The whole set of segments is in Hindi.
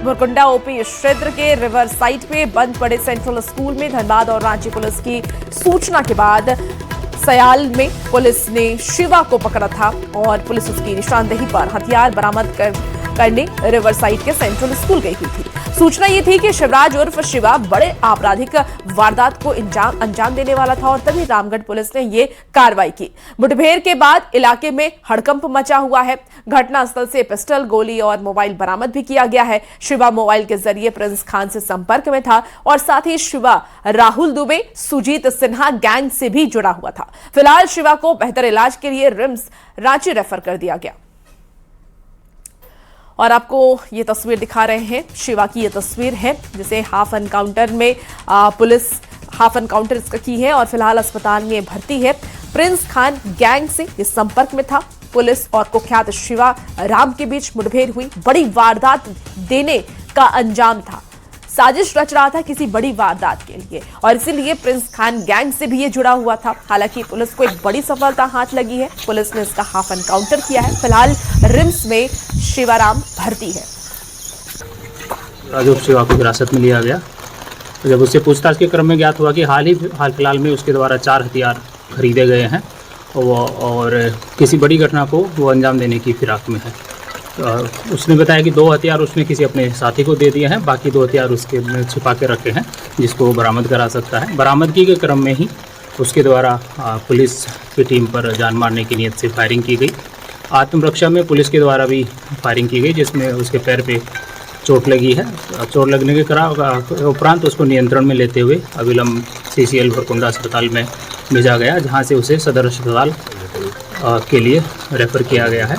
बुरकुंडा ओपी क्षेत्र के रिवर साइड पे बंद पड़े सेंट्रल स्कूल में धनबाद और रांची पुलिस की सूचना के बाद सयाल में पुलिस ने शिवा को पकड़ा था और पुलिस उसकी निशानदेही पर हथियार बरामद करने रिवर साइड के सेंट्रल स्कूल गई हुई थी। सूचना ये थी कि शिवराज उर्फ शिवा बड़े आपराधिक वारदात को अंजाम देने वाला था और तभी रामगढ़ पुलिस ने ये कार्रवाई की। मुठभेड़ के बाद इलाके में हड़कंप मचा हुआ है। घटनास्थल से पिस्टल, गोली और मोबाइल बरामद भी किया गया है। शिवा मोबाइल के जरिए प्रिंस खान से संपर्क में था और साथ ही शिवा राहुल दुबे, सुजीत सिन्हा गैंग से भी जुड़ा हुआ था। फिलहाल शिवा को बेहतर इलाज के लिए रिम्स रांची रेफर कर दिया गया। और आपको ये तस्वीर दिखा रहे हैं, शिवा की ये तस्वीर है जिसे हाफ एनकाउंटर में पुलिस हाफ एनकाउंटर इसका की है और फिलहाल अस्पताल में भर्ती है। प्रिंस खान गैंग से ये संपर्क में था। पुलिस और कुख्यात शिवा राम के बीच मुठभेड़ हुई। बड़ी वारदात देने का अंजाम था, साजिश रच रहा था किसी बड़ी वारदात के लिए और इसीलिए प्रिंस खान गैंग से भी ये जुड़ा हुआ था। हालांकि पुलिस को एक बड़ी सफलता हाथ लगी है। पुलिस ने इसका हाफ एनकाउंटर किया है। फिलहाल रिम्स में शिवाराम भर्ती है। राजू शिवा को हिरासत में लिया गया। जब उससे पूछताछ के क्रम में ज्ञात हुआ कि हाल फिलहाल में उसके द्वारा 4 हथियार खरीदे गए हैं और किसी बड़ी घटना को वो अंजाम देने की फिराक में है। उसने बताया कि 2 हथियार उसने किसी अपने साथी को दे दिए हैं, बाकी 2 हथियार उसके में छिपा के रखे हैं जिसको वो बरामद करा सकता है। बरामदगी के क्रम में ही उसके द्वारा पुलिस की टीम पर जान मारने की नीयत से फायरिंग की गई। आत्मरक्षा में पुलिस के द्वारा भी फायरिंग की गई जिसमें उसके पैर पे चोट लगी है। चोट लगने के उपरांत उसको नियंत्रण में लेते हुए अविलंब CCL बुरकुंडा अस्पताल में भेजा गया, जहाँ से उसे सदर अस्पताल के लिए रेफर किया गया है।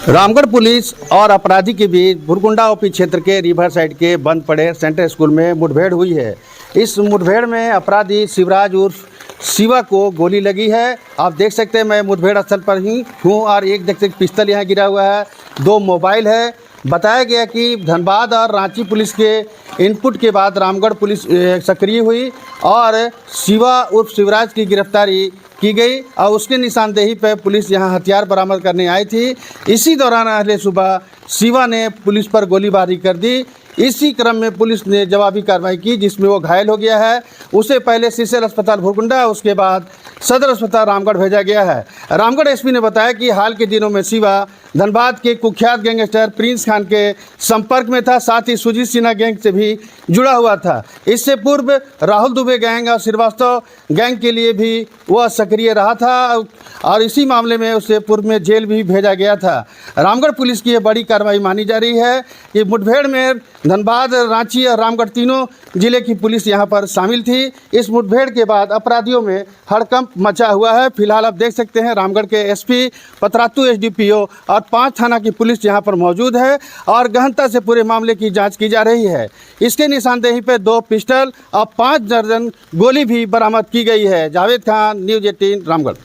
रामगढ़ पुलिस और अपराधी के बीच बुरकुंडा ओपी क्षेत्र के रिवर साइड के बंद पड़े सेंट्रल स्कूल में मुठभेड़ हुई है। इस मुठभेड़ में अपराधी शिवराज उर्फ शिवा को गोली लगी है। आप देख सकते हैं मैं मुठभेड़ स्थल पर ही हूँ और एक देख सकते पिस्तल यहाँ गिरा हुआ है, 2 मोबाइल है। बताया गया कि धनबाद और रांची पुलिस के इनपुट के बाद रामगढ़ पुलिस सक्रिय हुई और शिवा उर्फ शिवराज की गिरफ्तारी की गई और उसके निशानदेही पर पुलिस यहां हथियार बरामद करने आई थी। इसी दौरान अगले सुबह शिवा ने पुलिस पर गोलीबारी कर दी। इसी क्रम में पुलिस ने जवाबी कार्रवाई की जिसमें वो घायल हो गया है। उसे पहले CCL अस्पताल बुरकुंडा, उसके बाद सदर अस्पताल रामगढ़ भेजा गया है। रामगढ़ SP ने बताया कि हाल के दिनों में शिवा धनबाद के कुख्यात गैंगस्टर प्रिंस खान के संपर्क में था, साथ ही सुजीत सिन्हा गैंग से भी जुड़ा हुआ था। इससे पूर्व राहुल दुबे गैंग और श्रीवास्तव गैंग के लिए भी वह सक्रिय रहा था और इसी मामले में उसे पूर्व में जेल भी भेजा गया था। रामगढ़ पुलिस की यह बड़ी कार्रवाई मानी जा रही है कि मुठभेड़ में धनबाद, रांची और रामगढ़ तीनों जिले की पुलिस यहां पर शामिल थी। इस मुठभेड़ के बाद अपराधियों में हड़कंप मचा हुआ है। फिलहाल आप देख सकते हैं रामगढ़ के SP, पतरातू SDPO और 5 थाना की पुलिस यहां पर मौजूद है और गहनता से पूरे मामले की जांच की जा रही है। इसके निशानदेही पर 2 पिस्टल और 5 दर्जन गोली भी बरामद की गई है। जावेद खान, न्यूज़ 18 रामगढ़।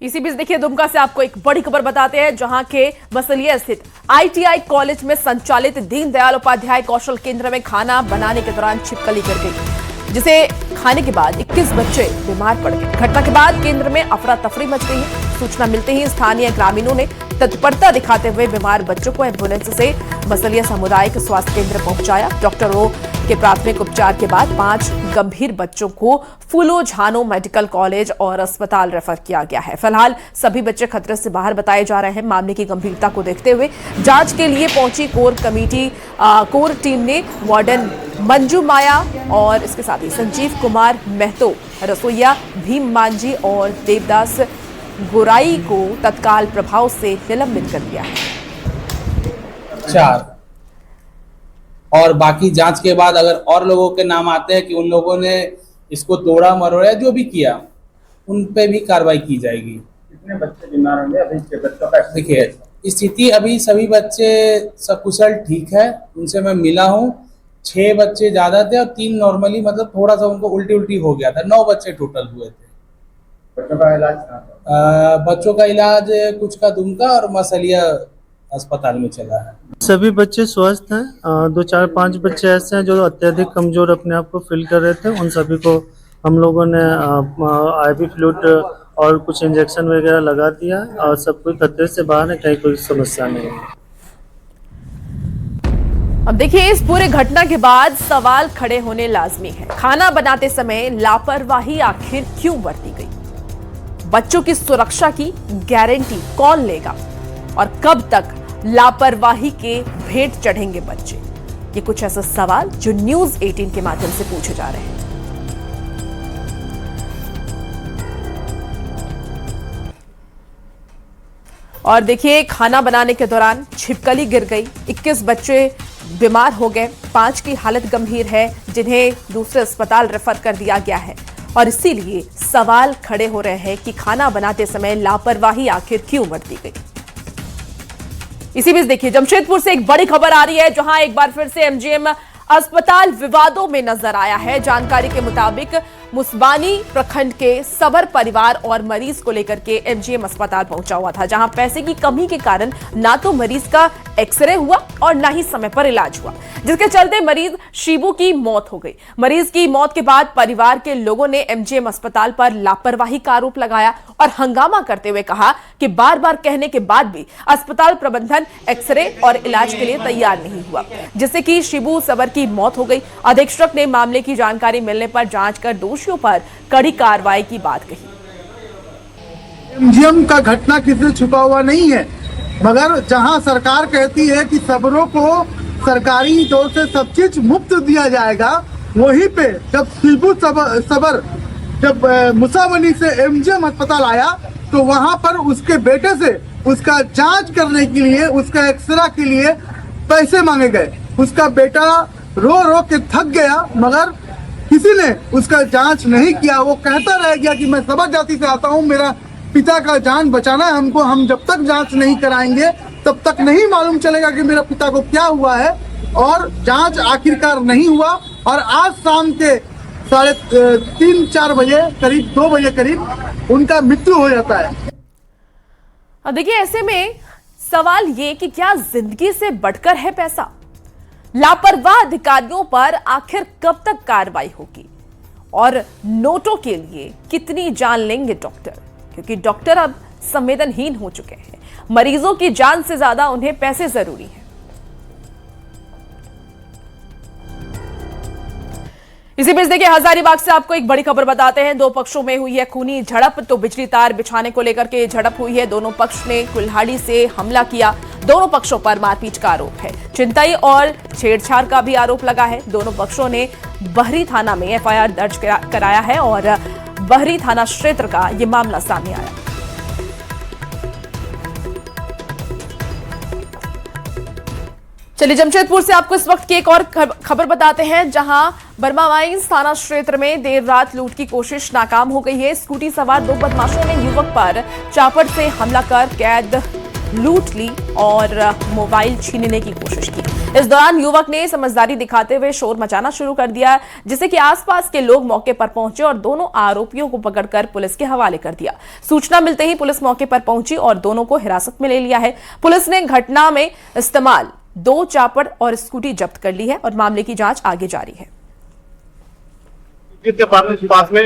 इसी बीच देखिए दुमका से आपको एक बड़ी खबर बताते हैं, जहां के बसलिया स्थित ITI कॉलेज में संचालित दीनदयाल उपाध्याय कौशल केंद्र में खाना बनाने के दौरान छिपकली गिर गई, जिसे खाने के बाद 21 बच्चे बीमार पड़ गए। घटना के बाद केंद्र में अफरा तफरी मच गई है। सूचना मिलते ही स्थानीय ग्रामीणों ने तत्परता दिखाते हुए बीमार बच्चों को एम्बुलेंस से बसलिया सामुदायिक स्वास्थ्य केंद्र पहुंचाया। डॉक्टरों के प्राथमिक उपचार के बाद 5 गंभीर बच्चों को फूलो झानो मेडिकल कॉलेज और अस्पताल रेफर किया गया है। फिलहाल सभी बच्चे खतरे से बाहर बताए जा रहे हैं। मामले की गंभीरता को देखते हुए जांच के लिए पहुंची कोर टीम ने वार्डन मंजू माया और इसके साथ ही संजीव कुमार महतो, रसोईया भीम मांझी और देवदास गोराई को तत्काल प्रभाव से निलंबित कर दिया है। 4 और बाकी जांच के बाद अगर और लोगों के नाम आते हैं कि उन लोगों ने इसको तोड़ा मरोड़ा जो भी किया, उन पे भी कार्रवाई की जाएगी। कितने बच्चे बीमार होंगे अभी के बच्चों का? देखिए स्थिति अभी सभी बच्चे सकुशल ठीक है, उनसे मैं मिला हूँ। 6 बच्चे ज्यादा थे और 3 नॉर्मली, मतलब थोड़ा सा उनको उल्टी हो गया था। 9 बच्चे टोटल हुए थे। बच्चों का इलाज? बच्चों का इलाज कुछ का दुमका और मसलिया अस्पताल में चला है। सभी बच्चे स्वस्थ हैं। 2, 4, 5 बच्चे ऐसे हैं जो अत्यधिक कमजोर अपने आप को फील कर रहे थे। उन सभी को हम लोगों ने IV फ्लूइड और कुछ इंजेक्शन वगैरह लगा दिया और सब कोई खतरे से बाहर है, कहीं कोई समस्या नहीं है। अब देखिए, इस पूरे घटना के बाद सवाल खड़े होने लाजमी है। खाना बनाते समय लापरवाही आखिर क्यों बरती गई? बच्चों की सुरक्षा की गारंटी कौन लेगा? और कब तक लापरवाही के भेंट चढ़ेंगे बच्चे? ये कुछ ऐसा सवाल जो न्यूज़ 18 के माध्यम से पूछे जा रहे हैं। और देखिए, खाना बनाने के दौरान छिपकली गिर गई, 21 बच्चे बीमार हो गए, 5 की हालत गंभीर है जिन्हें दूसरे अस्पताल रेफर कर दिया गया है। और इसीलिए सवाल खड़े हो रहे हैं कि खाना बनाते समय लापरवाही आखिर क्यों बरती गई। इसी बीच देखिए, जमशेदपुर से एक बड़ी खबर आ रही है जहां एक बार फिर से एमजीएम अस्पताल विवादों में नजर आया है। जानकारी के मुताबिक मुसबानी प्रखंड के सबर परिवार और मरीज को लेकर के एमजीएम अस्पताल पहुंचा हुआ था, जहां पैसे की कमी के कारण ना तो मरीज का एक्सरे हुआ और ना ही समय पर इलाज हुआ, जिसके चलते मरीज शिबू की मौत हो गई। मरीज की मौत के बाद परिवार के लोगों ने एमजीएम अस्पताल पर लापरवाही का आरोप लगाया और हंगामा करते हुए कहा कि बार बार कहने के बाद भी अस्पताल प्रबंधन एक्सरे और इलाज के लिए तैयार नहीं हुआ, जिससे कि शिबू सबर की मौत हो गई। अधीक्षक ने मामले की जानकारी मिलने पर जांच कर दोषियों पर कड़ी कार्रवाई की बात कही। एमजीएम का घटना किसी छुपा हुआ नहीं है, मगर जहां सरकार कहती है कि सबरों को सरकारी तौर से सब चीज मुफ्त दिया जाएगा, वहीं पे जब शिबू सबर जब मुसाबनी से एमजीएम अस्पताल आया तो वहां पर उसके बेटे से उसका जांच करने के लिए, उसका एक्सरे के लिए पैसे मांगे गए। उसका बेटा रो रो के थक गया, मगर किसी ने उसका जांच नहीं किया। वो कहता रह गया कि मैं सबर जाति से आता हूं, मेरा पिता का जान बचाना है हमको, हम जब तक जांच नहीं कराएंगे तब तक नहीं मालूम चलेगा कि मेरा पिता को क्या हुआ है। और जांच आखिरकार नहीं हुआ और आज शाम के 3-4 बजे करीब 2 बजे करीब उनका मृत्यु हो जाता है। अब देखिए, ऐसे में सवाल ये कि क्या जिंदगी से बढ़कर है पैसा? लापरवाह अधिकारियों पर आखिर कब तक कार्रवाई होगी? और नोटों के लिए कितनी जान लेंगे डॉक्टर? क्योंकि डॉक्टर अब संवेदनहीन हो चुके हैं। मरीजों की जान से ज्यादा उन्हें पैसे जरूरी हैं। इसी बीच देखिए, हजारीबाग से आपको एक बड़ी खबर बताते हैं। 2 पक्षों में हुई है खूनी झड़प। तो बिजली तार बिछाने को लेकर के झड़प हुई है। दोनों पक्ष ने कुल्हाड़ी से हमला किया। दोनों पक्षों पर मारपीट का आरोप है। छिनताई और छेड़छाड़ का भी आरोप लगा है। दोनों पक्षों ने बहरी थाना में एफआईआर दर्ज कराया है और बहरी थाना क्षेत्र का यह मामला सामने आया। चलिए, जमशेदपुर से आपको इस वक्त की एक और खबर बताते हैं, जहां बर्मा माइंस थाना क्षेत्र में देर रात लूट की कोशिश नाकाम हो गई है। स्कूटी सवार 2 बदमाशों ने युवक पर चापड़ से हमला कर कैद लूट ली और मोबाइल छीनने की कोशिश की। इस दौरान युवक ने समझदारी दिखाते हुए शोर मचाना शुरू कर दिया, जिससे कि आसपास के लोग मौके पर पहुंचे और दोनों आरोपियों को पकड़कर पुलिस के हवाले कर दिया। सूचना मिलते ही पुलिस मौके पर पहुंची और दोनों को हिरासत में ले लिया है। पुलिस ने घटना में इस्तेमाल 2 चापड़ और स्कूटी जब्त कर ली है और मामले की जांच आगे जारी है। के पास में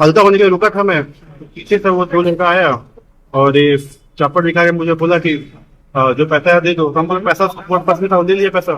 हल्का होने के लिए रुका था मैं, पीछे से वो 2 लड़का आया और ये चापड़ दिखा के मुझे बोला कि जो पैसा है दे दो। हम बोले पैसा पास में था, दे लिया पैसा।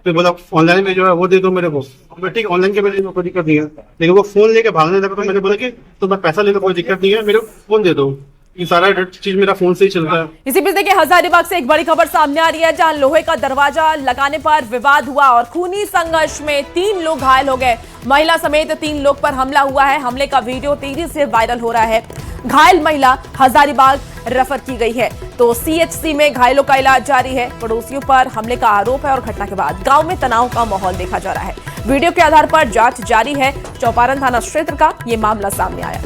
फिर बोला ऑनलाइन में जो है वो दे दो मेरे को। मैं ठीक ऑनलाइन के मेरे कोई दिक्कत नहीं है, लेकिन वो फोन लेके भागने लगा। तो मैंने बोला कि तो मैं पैसा ले लो, कोई दिक्कत नहीं है, मेरे को फोन दे दो। ये सारा चीज मेरा फोन से ही चलता है। इसी बीच देखिए, हजारीबाग से एक बड़ी खबर सामने आ रही है, जहां लोहे का दरवाजा लगाने पर विवाद हुआ और खूनी संघर्ष में 3 लोग घायल हो गए। महिला समेत 3 लोग पर हमला हुआ है। हमले का वीडियो तेजी से वायरल हो रहा है। घायल महिला हजारीबाग रेफर की गई है, तो सीएचसी में घायलों का इलाज जारी है। पड़ोसियों पर हमले का आरोप है और घटना के बाद गांव में तनाव का माहौल देखा जा रहा है। वीडियो के आधार पर जांच जारी है। चौपारण थाना क्षेत्र का यह मामला सामने आया।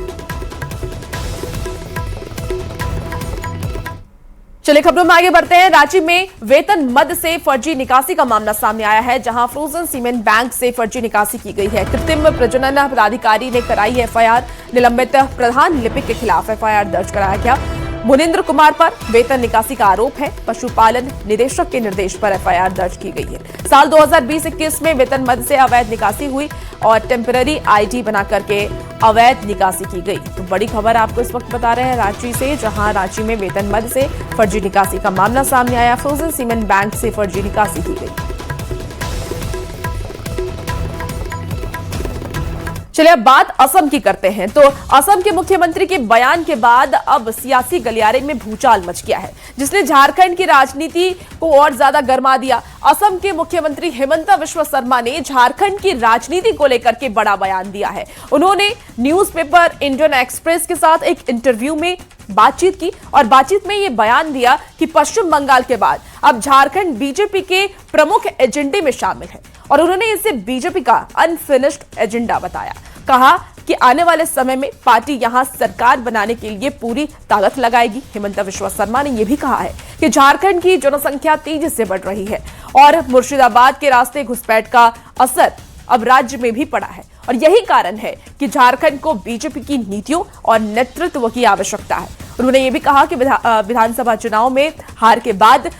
चलिए, खबरों में आगे बढ़ते हैं। रांची में वेतन मद से फर्जी निकासी का मामला सामने आया है, जहां फ्रोजन सीमेंट बैंक से फर्जी निकासी की गई है। कृत्रिम प्रजनन पदाधिकारी ने कराई एफआईआर। निलंबित प्रधान लिपिक के खिलाफ एफआईआर दर्ज कराया गया। मुनिंद्र कुमार पर वेतन निकासी का आरोप है। पशुपालन निदेशक के निर्देश पर एफआईआर दर्ज की गई है। साल 2020-21 में वेतन मद से अवैध निकासी हुई और टेम्पररी आईडी बना करके अवैध निकासी की गई। तो बड़ी खबर आपको इस वक्त बता रहे हैं रांची से, जहां रांची में वेतन मद से फर्जी निकासी का मामला सामने आया। फ्रोजन सीमेंट बैंक से फर्जी निकासी की गई। चलिए अब बात असम की करते हैं। तो असम के मुख्यमंत्री के बयान के बाद अब सियासी गलियारे में भूचाल मच गया है, जिसने झारखंड की राजनीति को और ज्यादा गर्मा दिया। असम के मुख्यमंत्री हिमंता बिस्वा शर्मा ने झारखंड की राजनीति को लेकर के बड़ा बयान दिया है। उन्होंने न्यूज़पेपर इंडियन एक्सप्रेस के साथ एक इंटरव्यू में बातचीत की और बातचीत में यह बयान दिया कि पश्चिम बंगाल के बाद अब झारखंड बीजेपी के प्रमुख एजेंडे में शामिल है और उन्होंने इसे बीजेपी का अनफिनिश्ड एजेंडा बताया। कहा कि आने वाले समय में पार्टी यहां सरकार बनाने के लिए पूरी ताकत लगाएगी। हिमंता बिस्वा शर्मा ने यह भी कहा है कि झारखंड की जनसंख्या तेजी से बढ़ रही है और मुर्शिदाबाद के रास्ते घुसपैठ का असर अब राज्य में भी पड़ा है और यही कारण है कि झारखंड को बीजेपी की नीतियों और नेतृत्व की आवश्यकता है। उन्होंने ये भी कहा कि विधानसभा चुनाव में हार के बाद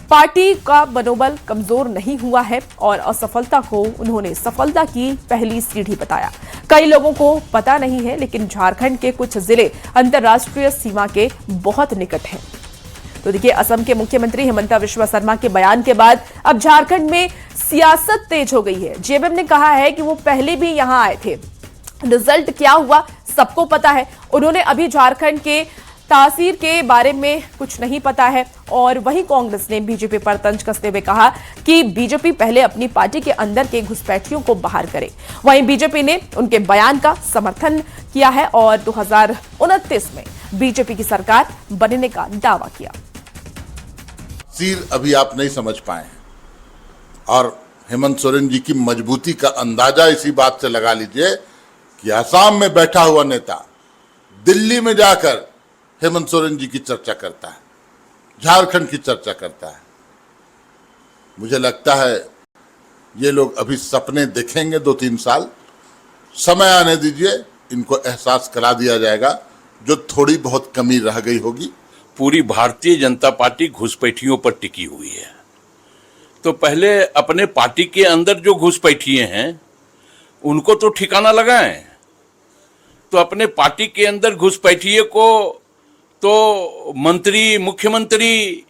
पार्टी का मनोबल कमजोर नहीं हुआ है और असफलता को उन्होंने सफलता की पहली सीढ़ी बताया। कई लोगों को पता नहीं है, लेकिन झारखंड के कुछ जिले अंतर्राष्ट्रीय सीमा के बहुत निकट हैं। तो देखिए, असम के मुख्यमंत्री हिमंता बिस्वा शर्मा के बयान के बाद अब झारखंड में सियासत तेज हो गई है। जेएमएम ने कहा है कि वो पहले भी यहां आए थे, रिजल्ट क्या हुआ सबको पता है। उन्होंने अभी झारखंड के तासीर के बारे में कुछ नहीं पता है और वहीं कांग्रेस ने बीजेपी पर तंज कसते हुए कहा कि बीजेपी पहले अपनी पार्टी के अंदर के घुसपैठियों को बाहर करे। वहीं बीजेपी ने उनके बयान का समर्थन किया है और 2029 में बीजेपी की सरकार बनने का दावा किया। सिर अभी आप नहीं समझ पाए और हेमंत सोरेन जी की मजबूती का अंदाजा इसी बात से लगा लीजिए कि असम में बैठा हुआ नेता दिल्ली में जाकर हेमंत सोरेन जी की चर्चा करता है, झारखंड की चर्चा करता है। मुझे लगता है ये लोग अभी सपने देखेंगे 2-3 साल, समय आने दीजिए, इनको एहसास करा दिया जाएगा जो थोड़ी बहुत कमी रह गई होगी। पूरी भारतीय जनता पार्टी घुसपैठियों पर टिकी हुई है, तो पहले अपने पार्टी के अंदर जो घुसपैठिए हैं उनको तो ठिकाना लगाएं। तो अपने पार्टी के अंदर घुसपैठिए को तो मंत्री, मुख्यमंत्री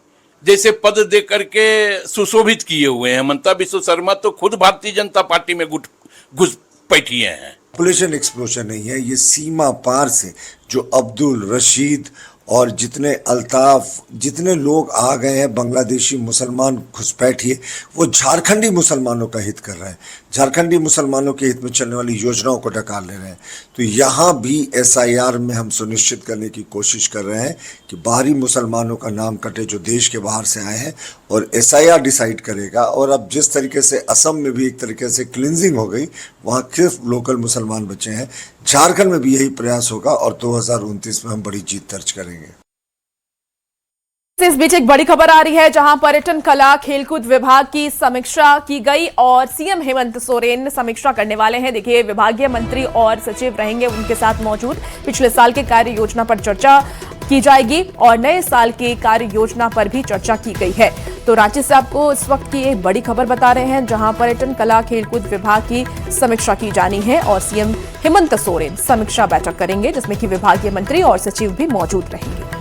जैसे पद दे करके सुशोभित किए हुए हैं। हिमंता बिस्वा शर्मा तो खुद भारतीय जनता पार्टी में घुसपैठिए हैं। पॉपुलेशन एक्सप्लोजन नहीं है, ये सीमा पार से जो अब्दुल रशीद और जितने अल्ताफ, जितने लोग आ गए हैं बांग्लादेशी मुसलमान घुसपैठिए, वो झारखंडी मुसलमानों का हित कर रहे हैं, झारखंडी मुसलमानों के हित में चलने वाली योजनाओं को डकार ले रहे हैं। तो यहाँ भी SIR में हम सुनिश्चित करने की कोशिश कर रहे हैं कि बाहरी मुसलमानों का नाम कटे जो देश के बाहर से आए हैं, और SIR डिसाइड करेगा। और अब जिस तरीके से असम में भी एक तरीके से क्लिनजिंग हो गई, वहाँ सिर्फ लोकल मुसलमान बचे हैं, झारखंड में भी यही प्रयास होगा और 2029 में हम बड़ी जीत दर्ज करेंगे। इस बीच एक बड़ी खबर आ रही है, जहां पर्यटन, कला, खेलकूद विभाग की समीक्षा की गई और सीएम हेमंत सोरेन समीक्षा करने वाले हैं। देखिए, विभागीय मंत्री और सचिव रहेंगे उनके साथ मौजूद। पिछले साल के कार्य योजना पर चर्चा की जाएगी और नए साल की कार्य योजना पर भी चर्चा की गई है। तो रांची से आपको इस वक्त की एक बड़ी खबर बता रहे हैं, जहां पर्यटन, कला, खेलकूद विभाग की समीक्षा की जानी है और सीएम हेमंत सोरेन समीक्षा बैठक करेंगे, जिसमें कि विभागीय मंत्री और सचिव भी मौजूद रहेंगे।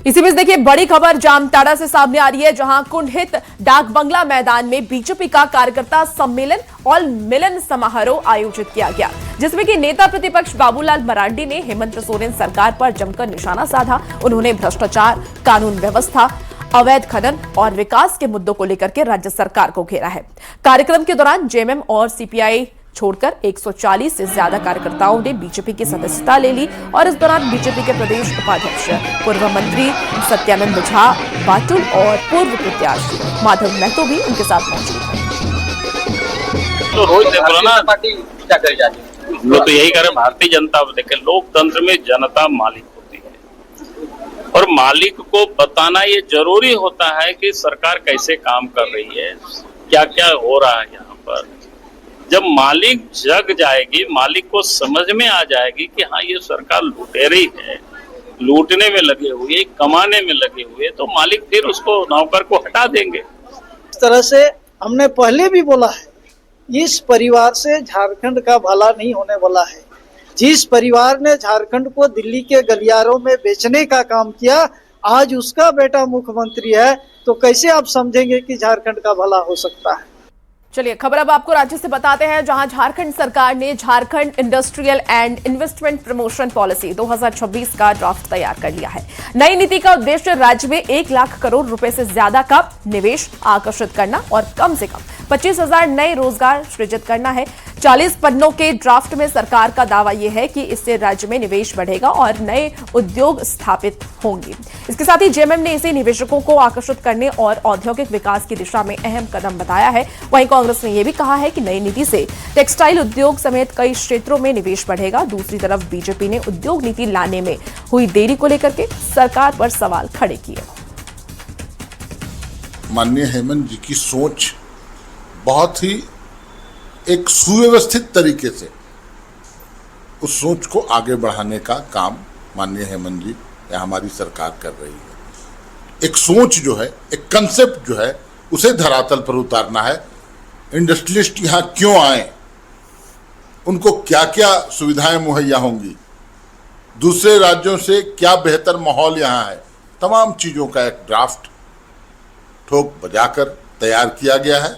इसी बीच देखिए, बड़ी खबर जामताड़ा से सामने आ रही है, जहां कुंडित डाक बंगला मैदान में बीजेपी का कार्यकर्ता सम्मेलन और मिलन समारोह आयोजित किया गया, जिसमें कि नेता प्रतिपक्ष बाबूलाल मरांडी ने हेमंत सोरेन सरकार पर जमकर निशाना साधा। उन्होंने भ्रष्टाचार, कानून व्यवस्था, अवैध खनन और विकास के मुद्दों को लेकर के राज्य सरकार को घेरा है। कार्यक्रम के दौरान जेएमएम और सीपीआई छोड़कर 140 से ज्यादा कार्यकर्ताओं ने बीजेपी की सदस्यता ले ली और इस दौरान बीजेपी के प्रदेश उपाध्यक्ष, पूर्व मंत्री सत्यानंद झा बाटुल और पूर्व प्रत्याशी माधव महतो भी उनके साथ मौजूद हैं। तो रोज देखो ना, पार्टी क्या करी जाती है, लोग तो यही कह रहे हैं भारतीय जनता। देखे, लोकतंत्र में जनता मालिक होती है और मालिक को बताना ये जरूरी होता है कि सरकार कैसे काम कर रही है, क्या क्या हो रहा है यहाँ पर। जब मालिक जग जाएगी, मालिक को समझ में आ जाएगी कि हाँ ये सरकार लुटेरी है, लूटने में लगे हुए, कमाने में लगे हुए, तो मालिक फिर उसको, नौकर को हटा देंगे। इस तरह से हमने पहले भी बोला है, इस परिवार से झारखंड का भला नहीं होने वाला है। जिस परिवार ने झारखंड को दिल्ली के गलियारों में बेचने का काम किया, आज उसका बेटा मुख्यमंत्री है, तो कैसे आप समझेंगे कि झारखंड का भला हो सकता है। चलिए खबर अब आपको राज्य से बताते हैं, जहां झारखंड सरकार ने Jharkhand industrial and investment promotion policy 2026 का ड्राफ्ट तैयार कर लिया है। नई नीति का उद्देश्य राज्य में 1 लाख करोड़ रुपए से ज्यादा का निवेश आकर्षित करना और कम से कम 25,000 नए रोजगार सृजित करना है। 40 पन्नों के ड्राफ्ट में सरकार का दावा यह है कि इससे राज्य में निवेश बढ़ेगा और नए उद्योग स्थापित होंगे। इसके साथ ही जेएमएम ने इसे निवेशकों को आकर्षित करने और औद्योगिक विकास की दिशा में अहम कदम बताया है। वहीं कांग्रेस ने यह भी कहा है कि नई नीति से टेक्सटाइल उद्योग समेत कई क्षेत्रों में निवेश बढ़ेगा। दूसरी तरफ बीजेपी ने उद्योग नीति लाने में हुई देरी को लेकर के सरकार पर सवाल खड़े किए। माननीय हेमंत जी की सोच बहुत ही एक सुव्यवस्थित तरीके से उस सोच को आगे बढ़ाने का काम माननीय हेमंत जी या हमारी सरकार कर रही है। एक सोच जो है, एक कंसेप्ट जो है, उसे धरातल पर उतारना है। इंडस्ट्रियलिस्ट यहाँ क्यों आए, उनको क्या क्या सुविधाएं मुहैया होंगी, दूसरे राज्यों से क्या बेहतर माहौल यहाँ है, तमाम चीजों का एक ड्राफ्ट ठोक बजाकर तैयार किया गया है।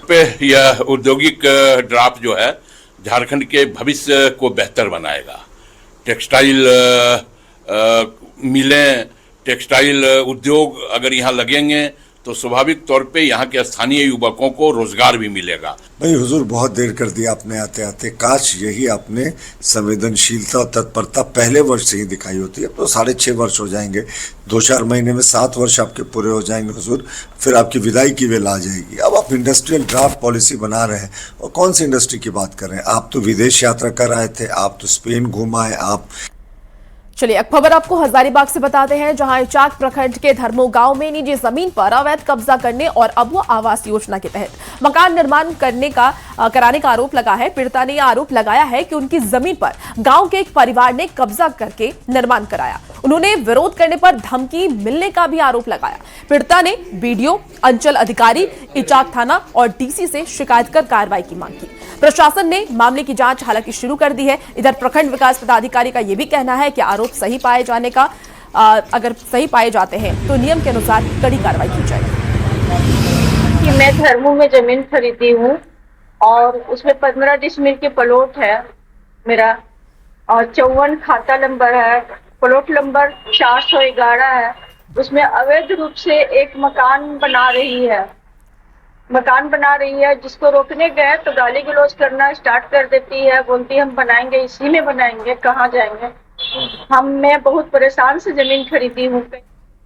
यह औद्योगिक ड्राफ्ट जो है झारखंड के भविष्य को बेहतर बनाएगा। टेक्सटाइल मिलें, टेक्सटाइल उद्योग अगर यहाँ लगेंगे तो स्वाभाविक तौर पे यहाँ के स्थानीय युवकों को रोजगार भी मिलेगा। भाई हुजूर, बहुत देर कर दिया आपने आते आते। काश यही आपने संवेदनशीलता और तत्परता पहले वर्ष से ही दिखाई होती है। अब तो 6.5 वर्ष हो जाएंगे, 2-4 महीने में 7 वर्ष आपके पूरे हो जाएंगे हुजूर, फिर आपकी विदाई की वेला आ जाएगी। अब आप इंडस्ट्रियल ड्राफ्ट पॉलिसी बना रहे हैं, और कौन सी इंडस्ट्री की बात कर रहे हैं? आप तो विदेश यात्रा कर आए थे, आप तो स्पेन घूम आए। आप चलिए एक खबर आपको हजारीबाग से बताते हैं, जहां इचाक प्रखंड के धर्मो गांव में निजी जमीन पर अवैध कब्जा करने और अबुआ आवास योजना के तहत मकान निर्माण कराने का आरोप लगा है। पीड़िता ने यह आरोप लगाया है कि उनकी जमीन पर गांव के एक परिवार ने कब्जा करके निर्माण कराया। उन्होंने विरोध करने पर धमकी मिलने का भी आरोप लगाया। पीड़िता ने बीडीओ, अंचल अधिकारी, इचाक थाना और डीसी से शिकायत कर कार्रवाई की मांग की। प्रशासन ने मामले की जांच हालांकि शुरू कर दी है। इधर प्रखंड विकास पदाधिकारी का यह भी कहना है कि आरोप सही पाए जाने का अगर सही पाए जाते हैं तो नियम के अनुसार कड़ी कार्रवाई की जाएगी। मैं धर्मू में जमीन खरीदी हूँ और उसमें 15 डिसमिल के प्लॉट है मेरा, और 54 खाता नंबर है, प्लॉट नंबर 411 है। उसमें अवैध रूप से एक मकान बना रही है, जिसको रोकने गए तो गाली गलौज करना स्टार्ट कर देती है। बोलती हम बनाएंगे, इसी में बनाएंगे, कहाँ जाएंगे। मैं बहुत परेशान से जमीन खरीदी हूँ।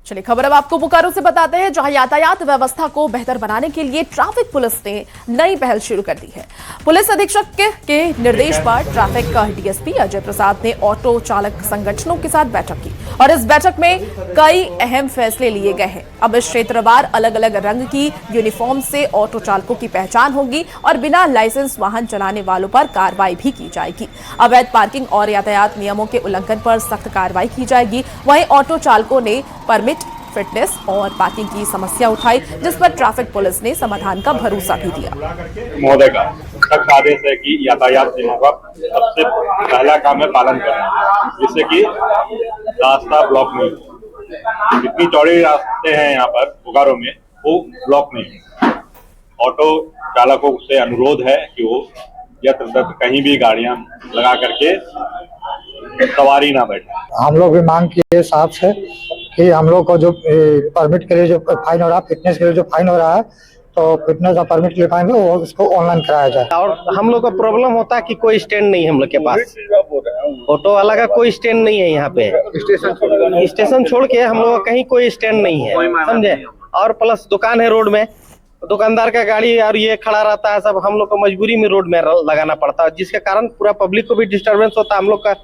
चलिए खबर अब आपको बोकारो से बताते हैं, जहां यातायात व्यवस्था को बेहतर बनाने के लिए ट्रैफिक पुलिस ने नई पहल शुरू कर दी है। पुलिस अधीक्षक के निर्देश पर ट्रैफिक डीएसपी अजय प्रसाद ने ऑटो चालक संगठनों के साथ बैठक की और इस बैठक में कई अहम फैसले लिए गए हैं। अब इस क्षेत्रवार अलग अलग रंग की यूनिफॉर्म से ऑटो चालकों की पहचान होगी और बिना लाइसेंस वाहन चलाने वालों पर कार्रवाई भी की जाएगी। अवैध पार्किंग और यातायात नियमों के उल्लंघन पर सख्त कार्रवाई की जाएगी। वहीं ऑटो चालकों ने परमिट, फिटनेस और पार्किंग की समस्या उठाई, जिस पर ट्रैफिक पुलिस ने समाधान का भरोसा भी दिया। महोदय का सख्त आदेश है कि यातायात नियमों का सबसे पहला काम है पालन करना, जिससे कि रास्ता ब्लॉक नहीं हो। जितनी चौड़े रास्ते हैं यहाँ पर बोकारो में वो ब्लॉक नहीं है। ऑटो चालकों से अनुरोध है कि वो यत्र तत्र कहीं भी गाड़ियां लगा करके सवारी ना बैठे। हम लोग भी मांग किए साहब से कि हम लोग को जो परमिट के लिए जो फाइन हो रहा है, फिटनेस के लिए जो फाइन हो रहा है, तो फिटनेस और परमिट के लिए फाइन वो उसको ऑनलाइन कराया जाए। और हम लोग का प्रॉब्लम होता है कि कोई स्टैंड नहीं है हम लोग के पास, ऑटो वाला का कोई स्टैंड नहीं है यहाँ पे। स्टेशन छोड़ के हम लोग का कहीं कोई स्टैंड नहीं है, समझे। और प्लस दुकान है रोड में, दुकानदार का गाड़ी और ये खड़ा रहता है, सब हम लोग को मजबूरी में रोड में लगाना पड़ता है, जिसके कारण पूरा पब्लिक को भी डिस्टर्बेंस होता है हम लोग का।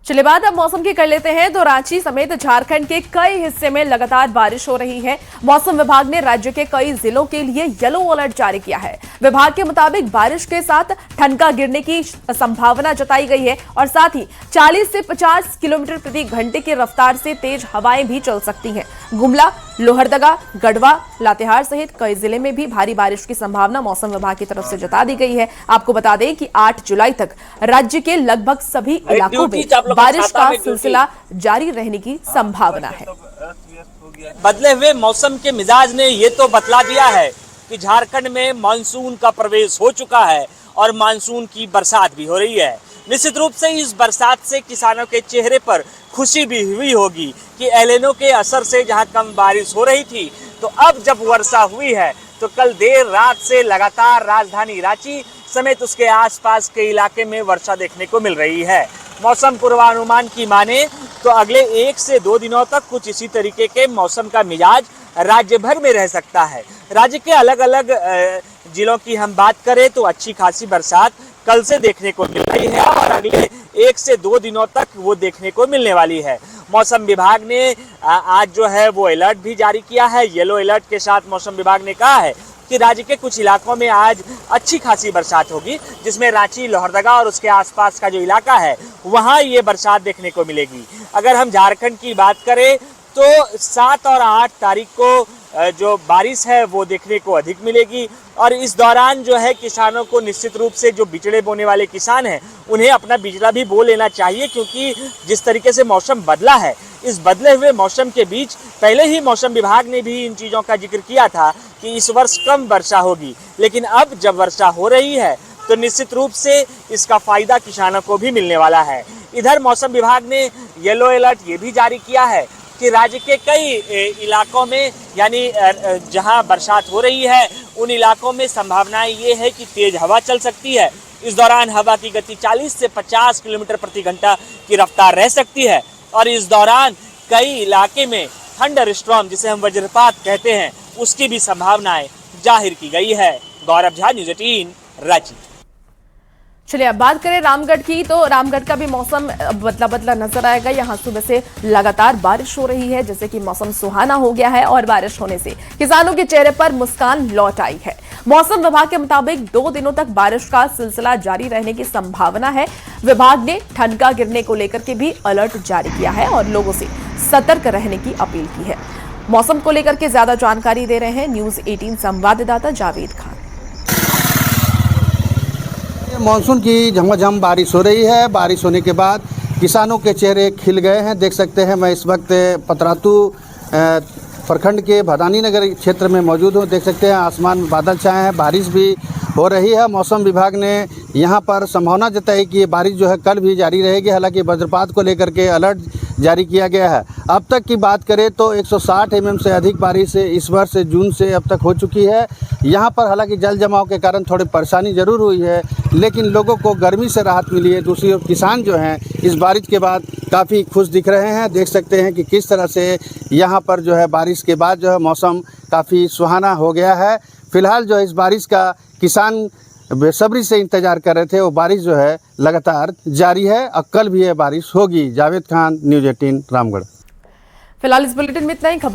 चलिए बात अब मौसम की कर लेते हैं। तो रांची समेत झारखंड के कई हिस्से में लगातार बारिश हो रही है। मौसम विभाग ने राज्य के कई जिलों के लिए येलो अलर्ट जारी किया है। विभाग के मुताबिक बारिश के साथ ठनका गिरने की संभावना जताई गई है और साथ ही 40 से 50 किलोमीटर प्रति घंटे की रफ्तार से तेज हवाएं भी चल सकती हैं। गुमला, लोहरदगा, गढ़वा, लातेहार सहित कई जिले में भी भारी बारिश की संभावना मौसम विभाग की तरफ से जता दी गई है। आपको बता दें कि 8 जुलाई तक राज्य के लगभग सभी इलाकों में बारिश का सिलसिला जारी रहने की संभावना है। बदले हुए मौसम के मिजाज ने ये तो बतला दिया है कि झारखंड में मानसून का प्रवेश हो चुका है और मानसून की बरसात भी हो रही है। निश्चित रूप से इस बरसात से किसानों के चेहरे पर खुशी भी हुई होगी कि एलेनो के असर से जहां कम बारिश हो रही थी, तो अब जब वर्षा हुई है तो कल देर रात से लगातार राजधानी रांची समेत उसके आसपास के इलाके में वर्षा देखने को मिल रही है। मौसम पूर्वानुमान की माने तो अगले 1 से 2 दिनों तक कुछ इसी तरीके के मौसम का मिजाज राज्य भर में रह सकता है। राज्य के अलग अलग जिलों की हम बात करें तो अच्छी खासी बरसात कल से देखने को मिल रही है और अगले 1 से 2 दिनों तक वो देखने को मिलने वाली है। मौसम विभाग ने आज जो है वो अलर्ट भी जारी किया है। येलो अलर्ट के साथ मौसम विभाग ने कहा है कि राज्य के कुछ इलाकों में आज अच्छी खासी बरसात होगी, जिसमें रांची, लोहरदगा और उसके आसपास का जो इलाका है वहां ये बरसात देखने को मिलेगी। अगर हम झारखंड की बात करें तो 7 और 8 तारीख को जो बारिश है वो देखने को अधिक मिलेगी और इस दौरान जो है किसानों को निश्चित रूप से जो बिचड़े बोने वाले किसान हैं उन्हें अपना बिचड़ा भी बो लेना चाहिए, क्योंकि जिस तरीके से मौसम बदला है, इस बदले हुए मौसम के बीच पहले ही मौसम विभाग ने भी इन चीज़ों का जिक्र किया था कि इस वर्ष कम वर्षा होगी, लेकिन अब जब वर्षा हो रही है तो निश्चित रूप से इसका फायदा किसानों को भी मिलने वाला है। इधर मौसम विभाग ने येलो अलर्ट ये भी जारी किया है कि राज्य के कई इलाकों में यानी जहां बरसात हो रही है उन इलाकों में संभावनाएं ये है कि तेज हवा चल सकती है। इस दौरान हवा की गति 40 से 50 किलोमीटर प्रति घंटा की रफ्तार रह सकती है और इस दौरान कई इलाके में थंडर स्टॉर्म, जिसे हम वज्रपात कहते हैं, उसकी भी संभावनाएं जाहिर की गई है। गौरव झा, न्यूज़ 18 रांची। चलिए अब बात करें रामगढ़ की, तो रामगढ़ का भी मौसम बदला नजर आएगा। यहाँ सुबह से लगातार बारिश हो रही है, जैसे कि मौसम सुहाना हो गया है और बारिश होने से किसानों के चेहरे पर मुस्कान लौट आई है। मौसम विभाग के मुताबिक 2 दिनों तक बारिश का सिलसिला जारी रहने की संभावना है। विभाग ने ठनका गिरने को लेकर के भी अलर्ट जारी किया है और लोगों से सतर्क रहने की अपील की है। मौसम को लेकर के ज्यादा जानकारी दे रहे हैं न्यूज़ 18 संवाददाता जावेद खान। मानसून की झमाझम बारिश हो रही है। बारिश होने के बाद किसानों के चेहरे खिल गए हैं। देख सकते हैं, मैं इस वक्त पतरातू प्रखंड के भदानी नगर क्षेत्र में मौजूद हूँ। देख सकते हैं आसमान में बादल छाए हैं, बारिश भी हो रही है। मौसम विभाग ने यहाँ पर संभावना जताई कि ये बारिश जो है कल भी जारी रहेगी। हालांकि वज्रपात को लेकर के अलर्ट जारी किया गया है। अब तक की बात करें तो 160 mm से अधिक बारिश इस वर्ष जून से अब तक हो चुकी है। यहाँ पर हालांकि जल जमाव के कारण थोड़ी परेशानी ज़रूर हुई है, लेकिन लोगों को गर्मी से राहत मिली है। दूसरी ओर किसान जो हैं इस बारिश के बाद काफ़ी खुश दिख रहे हैं। देख सकते हैं कि किस तरह से यहाँ पर जो है बारिश के बाद जो है मौसम काफ़ी सुहाना हो गया है। फिलहाल जो है इस बारिश का किसान बेसब्री से इंतजार कर रहे थे, वो बारिश जो है लगातार जारी है और कल भी ये बारिश होगी। जावेद खान, न्यूज़ 18 रामगढ़। फिलहाल इस बुलेटिन में इतना ही। खबरों